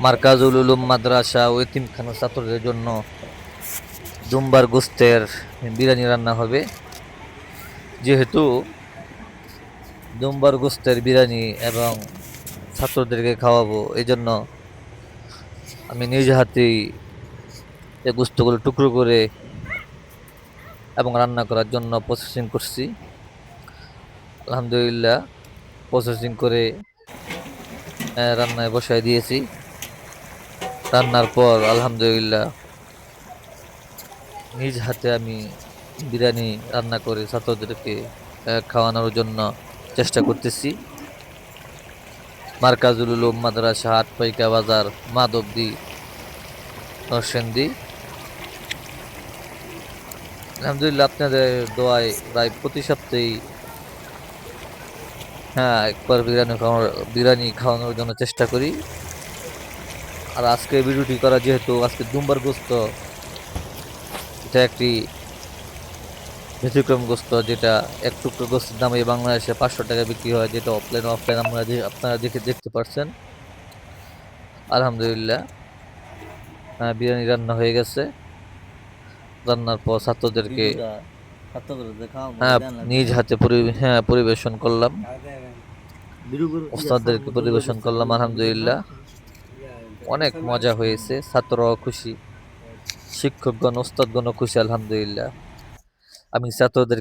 মার্কাজুল উলুম মাদ্রাসা ও এতিমখানা ছাত্রদের জন্য দুম্বার গোস্তের বিরিয়ানি রান্না হবে। যেহেতু দুম্বার গোস্তের বিরিয়ানি এবং ছাত্রদেরকে খাওয়াবো, এই জন্য আমি নিজ হাতেই এই গোস্তগুলো টুকরো করে এবং রান্না করার জন্য প্রসেসিং করছি। আলহামদুলিল্লাহ, প্রসেসিং করে রান্নায় বসায় দিয়েছি। রান্নার পর আলহামদুলিল্লাহ নিজ হাতে আমি বিরিয়ানি রান্না করে ছাত্রদেরকে খাওয়ানোর জন্য চেষ্টা করতেছি। মার্কাজুল উলুম মাদ্রাসা, আটপাইকা বাজার, মাধবদী, নরসিংদী। আলহামদুলিল্লাহ, আপনাদের দোয়ায় প্রায় প্রতি সপ্তাহেই একবার বিরিয়ানি খাওয়ানোর জন্য চেষ্টা করি। আর আজকে ভিডিওটি করা, যেহেতু আজকে দুম্বার গোস্ত, এটা একটি ব্যতিক্রম গোস্ত, যেটা এক টুকরো গোস্তের দাম এই বাংলাদেশে 500 টাকা বিক্রি হয়, যেটা অফলাইন অফলাইন আপনারা দেখতে পারছেন। আলহামদুলিল্লাহ, বিরিয়ানি রান্না হয়ে গেছে। রান্নার পর ছাত্রদেরকে নিজ হাতে পরিবেশন করলাম, ওস্তাদদেরকে পরিবেশন করলাম। আলহামদুলিল্লাহ, অনেক মজা হয়েছে, ছাত্ররাও খুশি, শিক্ষকগণ ওস্তাদগণও খুশি। আলহামদুলিল্লাহ, আমি ছাত্রদের